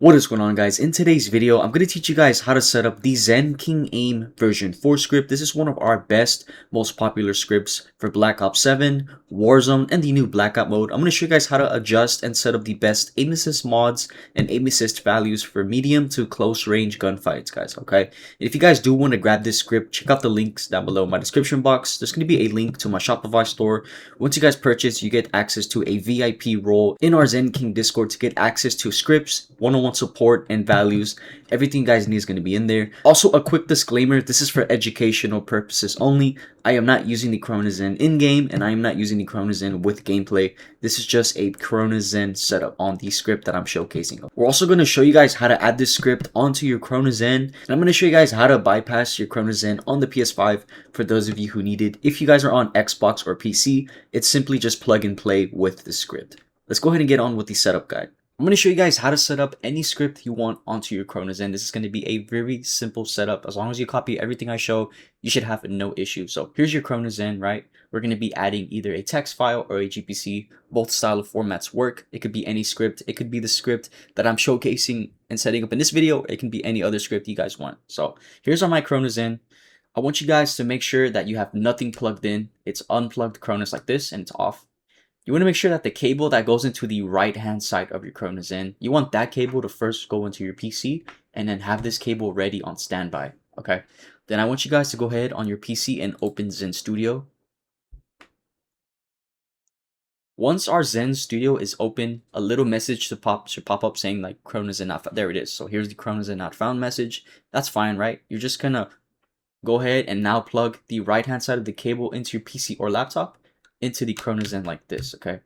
What is going on, guys? In today's video, I'm going to teach you guys how to set up the Zen King Aim version 4 script. This is one of our best, most popular scripts for Black Ops 7, Warzone, and the new Black Ops mode. I'm going to show you guys how to adjust and set up the best aim assist mods and aim assist values for medium to close range gunfights, guys, okay? If you guys do want to grab this script, check out the links down below in my description box. There's going to be a link to my Shopify store. Once you guys purchase, you get access to a VIP role in our Zen King Discord to get access to scripts, one-on-one support and values. Everything you guys need is going to be in there. Also, a quick disclaimer, this is for educational purposes only. I am not using the Cronus Zen in-game, and I am not using the Cronus Zen with gameplay. This is just a Cronus Zen setup on the script that I'm showcasing. We're also going to show you guys how to add this script onto your Cronus Zen, and I'm going to show you guys how to bypass your Cronus Zen on the PS5 for those of you who need it. If you guys are on Xbox or PC, it's simply just plug and play with the script. Let's go ahead and get on with the setup guide. I'm going to show you guys how to set up any script you want onto your Cronus Zen. This is going to be a very simple setup. As long as you copy everything I show, you should have no issue. So here's your Cronus Zen, right? We're going to be adding either a text file or a GPC. Both style of formats work. It could be any script. It could be the script that I'm showcasing and setting up in this video. It can be any other script you guys want. So here's my Cronus Zen. I want you guys to make sure that you have nothing plugged in. It's unplugged Cronus like this and it's off. You want to make sure that the cable that goes into the right hand side of your Cronus Zen, you want that cable to first go into your PC and then have this cable ready on standby. Okay. Then I want you guys to go ahead on your PC and open Zen Studio. Once our Zen Studio is open, a little message should pop up saying like Cronus Zen not found. There it is. So here's the Cronus Zen not found message. That's fine, right? You're just gonna go ahead and now plug the right hand side of the cable into your PC or laptop into the Cronus Zen like this, okay?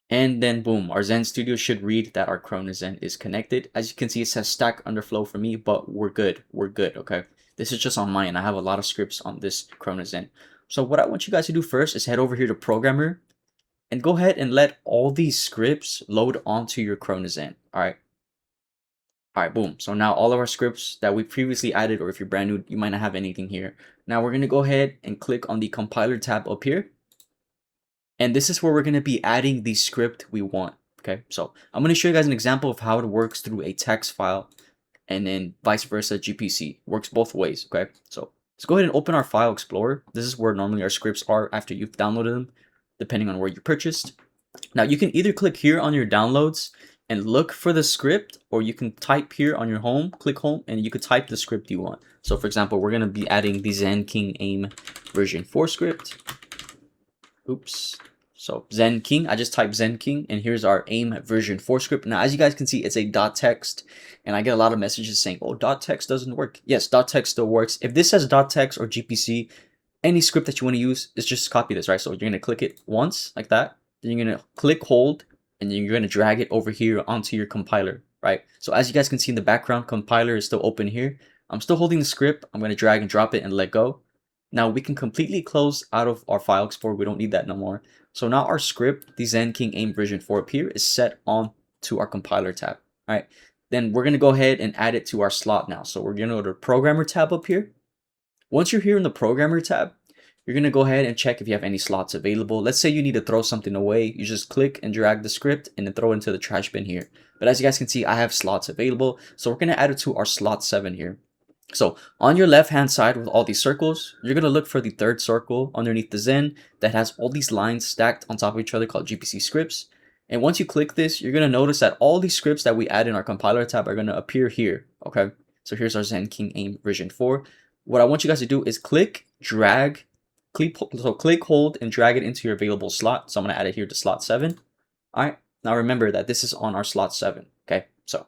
And then boom, our Zen Studio should read that our Cronus Zen is connected. As you can see, it says stack underflow for me, but we're good, okay? This is just on mine. I have a lot of scripts on this Cronus Zen. So what I want you guys to do first is head over here to Programmer and go ahead and let all these scripts load onto your Cronus Zen, all right? All right, boom. So now all of our scripts that we previously added, or if you're brand new, you might not have anything here. Now we're going to go ahead and click on the compiler tab up here. And this is where we're going to be adding the script we want. Okay, so I'm going to show you guys an example of how it works through a text file and then vice versa GPC. Works both ways, okay? So let's go ahead and open our file explorer. This is where normally our scripts are after you've downloaded them, depending on where you purchased. Now you can either click here on your downloads and look for the script, or you can type here on your home, click home, and you could type the script you want. So for example, we're going to be adding the Zen King Aim version 4 script. Oops. So Zen King, I just typed Zen King, and here's our aim version 4 script. Now, as you guys can see, it's a .text, and I get a lot of messages saying, oh, .text doesn't work. Yes, .text still works. If this says .text or GPC, any script that you want to use, is just copy this, right? So you're going to click it once like that. Then you're going to click hold, and then you're going to drag it over here onto your compiler, right? So as you guys can see in the background, compiler is still open here. I'm still holding the script. I'm going to drag and drop it and let go. Now we can completely close out of our file explorer. We don't need that no more. So now our script, the Zen King Aim version 4 up here, is set on to our compiler tab. All right. Then we're going to go ahead and add it to our slot now. So we're going to go to Programmer tab up here. Once you're here in the Programmer tab, you're going to go ahead and check if you have any slots available. Let's say you need to throw something away. You just click and drag the script and then throw it into the trash bin here. But as you guys can see, I have slots available. So we're going to add it to our slot 7 here. So on your left hand side with all these circles, you're going to look for the third circle underneath the Zen that has all these lines stacked on top of each other called GPC scripts. And once you click this, you're going to notice that all these scripts that we add in our compiler tab are going to appear here. Okay. So here's our Zen King Aim version 4. What I want you guys to do is click, drag, click, hold, and drag it into your available slot. So I'm going to add it here to slot 7. All right. Now remember that this is on our slot 7. Okay. So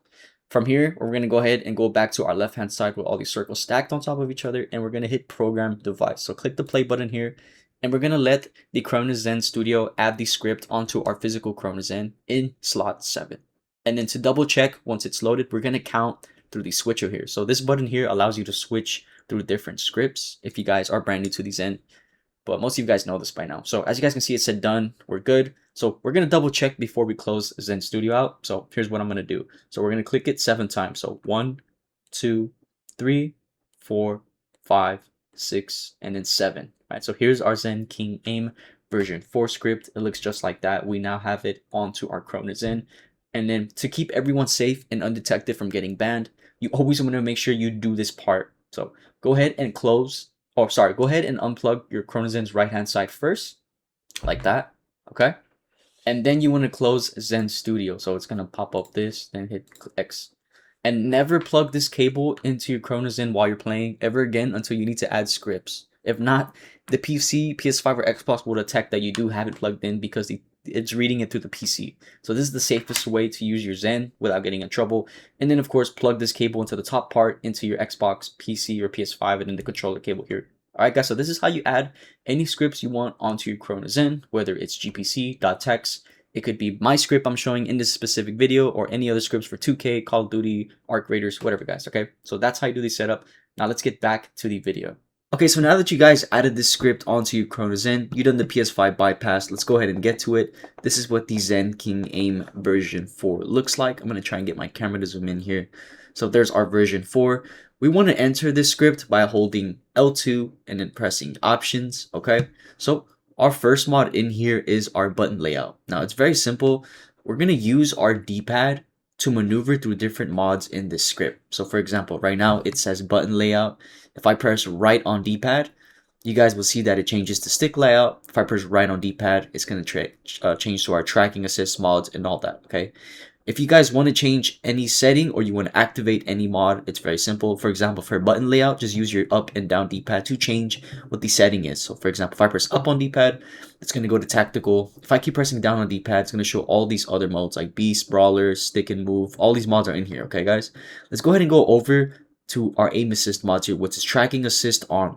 from here, we're going to go ahead and go back to our left-hand side with all these circles stacked on top of each other, and we're going to hit Program Device. So click the play button here, and we're going to let the Cronus Zen Studio add the script onto our physical Cronus Zen in slot 7. And then to double check, once it's loaded, we're going to count through the switcher here. So this button here allows you to switch through different scripts if you guys are brand new to the Zen. But most of you guys know this by now. So as you guys can see, it said done. We're good. So we're going to double check before we close Zen Studio out. So here's what I'm going to do. So we're going to click it 7 times. So 1, 2, 3, 4, 5, 6, and then 7. All right. So here's our Zen King Aim version 4 script. It looks just like that. We now have it onto our Cronus Zen. And then to keep everyone safe and undetected from getting banned, you always want to make sure you do this part. So go ahead and close, or sorry, go ahead and unplug your Cronus Zen's right hand side first, like that, okay? And then you want to close Zen Studio. So it's going to pop up this, then hit X. And never plug this cable into your Cronus Zen while you're playing ever again until you need to add scripts. If not, the PC, PS5, or Xbox will detect that you do have it plugged in because it's reading it through the PC. So this is the safest way to use your Zen without getting in trouble. And then of course, plug this cable into the top part into your Xbox, PC, or PS5, and then the controller cable here. Alright guys, so this is how you add any scripts you want onto your Cronus Zen, whether it's gpc.txt, it could be my script I'm showing in this specific video, or any other scripts for 2K, Call of Duty, Arc Raiders, whatever guys, okay? So that's how you do the setup. Now let's get back to the video. Okay, so now that you guys added this script onto your Cronus Zen, you've done the PS5 bypass, let's go ahead and get to it. This is what the Zen King Aim version 4 looks like. I'm going to try and get my camera to zoom in here. So there's our version 4. We want to enter this script by holding L2 and then pressing options, okay? So our first mod in here is our button layout. Now it's very simple. We're going to use our D-pad to maneuver through different mods in this script. So for example, right now it says button layout. If I press right on D-pad, you guys will see that it changes to stick layout. If I press right on D-pad, it's going to change to our tracking assist mods and all that, okay? If you guys want to change any setting or you want to activate any mod, it's very simple. For example, for button layout, just use your up and down D-pad to change what the setting is. So for example, if I press up on D-pad, it's going to go to tactical. If I keep pressing down on D-pad, it's going to show all these other modes like beast, brawler, stick and move. All these mods are in here, okay guys? Let's go ahead and go over to our aim assist mods here, which is tracking assist on.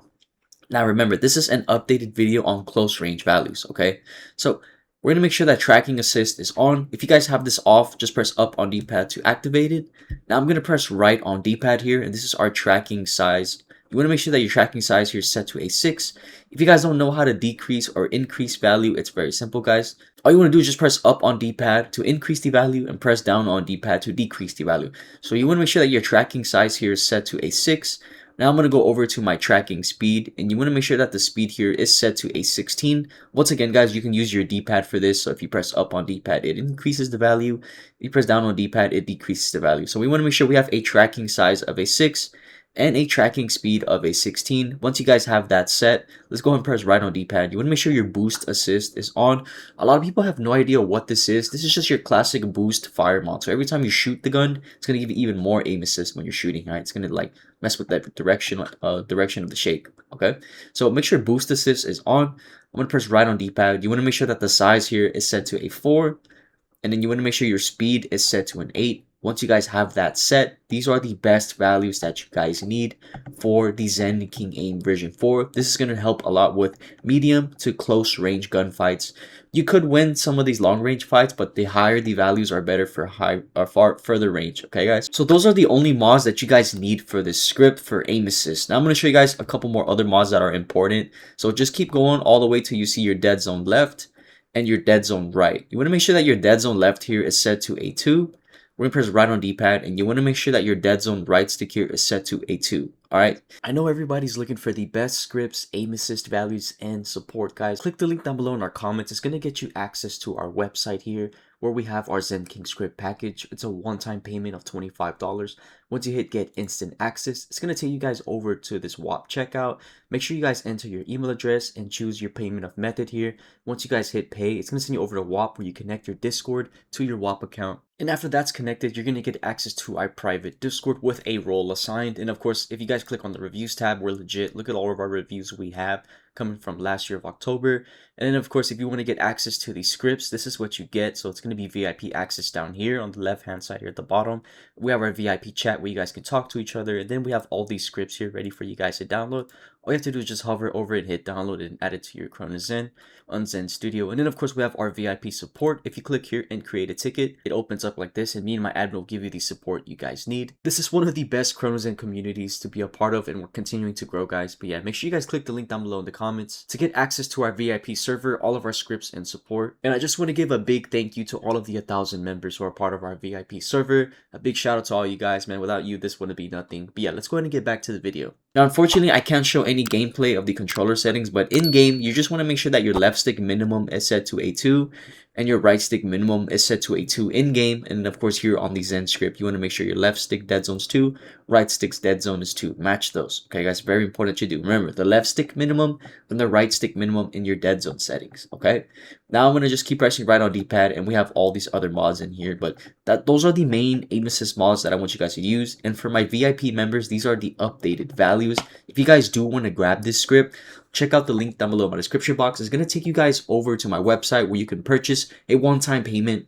Now remember, this is an updated video on close range values, okay? So we're going to make sure that tracking assist is on. If you guys have this off, just press up on D-pad to activate it. Now I'm going to press right on D-pad here, and this is our tracking size. You want to make sure that your tracking size here is set to a 6. If you guys don't know how to decrease or increase value, it's very simple, guys. All you want to do is just press up on D-pad to increase the value and press down on D-pad to decrease the value. So you want to make sure that your tracking size here is set to a 6. Now I'm going to go over to my tracking speed, and you want to make sure that the speed here is set to a 16. Once again, guys, you can use your D-pad for this. So if you press up on D-pad, it increases the value. If you press down on D-pad, it decreases the value. So we want to make sure we have a tracking size of a 6 and a tracking speed of a 16. Once you guys have that set, let's go ahead and press right on D-pad. You want to make sure your boost assist is on. A lot of people have no idea what this is. This is just your classic boost fire mod. So every time you shoot the gun, it's going to give you even more aim assist when you're shooting, right? It's going to like mess with that direction of the shake, okay? So make sure boost assist is on. I'm going to press right on D-pad. You want to make sure that the size here is set to a 4. And then you want to make sure your speed is set to an 8. Once you guys have that set, these are the best values that you guys need for the Zen King Aim version 4. This is going to help a lot with medium to close range gunfights. You could win some of these long range fights, but the higher the values are better for far further range, okay guys? So those are the only mods that you guys need for this script for aim assist. Now I'm going to show you guys a couple more other mods that are important. So just keep going all the way till you see your dead zone left and your dead zone right. You want to make sure that your dead zone left here is set to a 2. We're going to press right on D-pad, and you want to make sure that your dead zone right stick here is set to a 2. Alright, I know everybody's looking for the best scripts, aim assist values, and support, guys. Click the link down below in our comments. It's going to get you access to our website here, where we have our Zen King script package. It's a one-time payment of $25. Once you hit get instant access, it's going to take you guys over to this WAP checkout. Make sure you guys enter your email address and choose your payment of method here. Once you guys hit pay, it's going to send you over to WAP, where you connect your Discord to your WAP account. And after that's connected, you're going to get access to our private Discord with a role assigned. And of course, if you guys click on the reviews tab, we're legit. Look at all of our reviews we have coming from last year of October. And then of course, if you want to get access to these scripts, this is what you get. So it's going to be VIP access down here on the left hand side here at the bottom. We have our VIP chat where you guys can talk to each other. And then we have all these scripts here ready for you guys to download. All you have to do is just hover over it, hit download, and add it to your Cronus Zen on Zen Studio. And then of course, we have our VIP support. If you click here and create a ticket, it opens up like this, and me and my admin will give you the support you guys need. This is one of the best Cronus Zen communities to be a part of, and we're continuing to grow, guys. But yeah, make sure you guys click the link down below in the comments to get access to our VIP server, all of our scripts and support. And I just want to give a big thank you to all of the 1,000 members who are part of our VIP server. A big shout out to all you guys, man. Without you, this wouldn't be nothing. But yeah, let's go ahead and get back to the video. Now, unfortunately, I can't show any gameplay of the controller settings, but in-game, you just want to make sure that your left stick minimum is set to A2 and your right stick minimum is set to A2 in-game. And of course, here on the Zen script, you want to make sure your left stick dead zone is 2, right stick's dead zone is 2. Match those. Okay, guys, very important you do. Remember, the left stick minimum and the right stick minimum in your dead zone settings, okay? Now I'm going to just keep pressing right on D-pad, and we have all these other mods in here, but those are the main aim assist mods that I want you guys to use. And for my VIP members, these are the updated values. If you guys do want to grab this script, check out the link down below in my description box. It's going to take you guys over to my website where you can purchase a one-time payment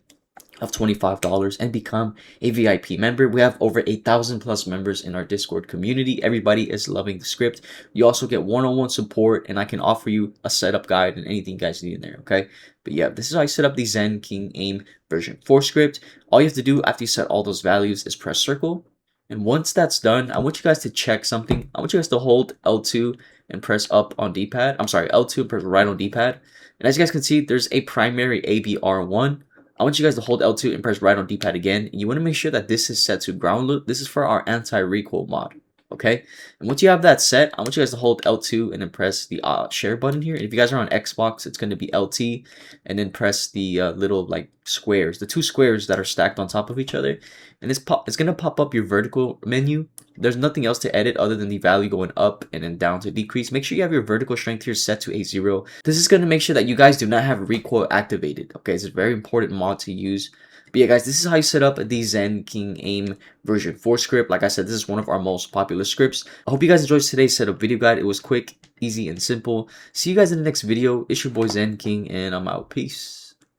of $25 and become a VIP member. We have over 8,000 plus members in our Discord community. Everybody is loving the script. You also get one-on-one support, and I can offer you a setup guide and anything you guys need in there, okay? But yeah, this is how I set up the Zen King Aim version 4 script. All you have to do after you set all those values is press circle. And once that's done, I want you guys to check something. I want you guys to hold L2 and press up on D-pad. I'm sorry, L2 and press right on D-pad. And as you guys can see, there's a primary ABR1. I want you guys to hold L2 and press right on D-pad again. And you want to make sure that this is set to ground loop. This is for our anti-recoil mod. Okay, and once you have that set, I want you guys to hold L2 and then press the share button here. And if you guys are on Xbox, it's going to be LT, and then press the little like squares, the 2 squares that are stacked on top of each other. And it's going to pop up your vertical menu. There's nothing else to edit other than the value going up and then down to decrease. Make sure you have your vertical strength here set to A0. This is going to make sure that you guys do not have recoil activated. Okay, it's a very important mod to use. But yeah, guys, this is how you set up the Zen King Aim version 4 script. Like I said, this is one of our most popular scripts. I hope you guys enjoyed today's setup video guide. It was quick, easy, and simple. See you guys in the next video. It's your boy Zen King, and I'm out. Peace.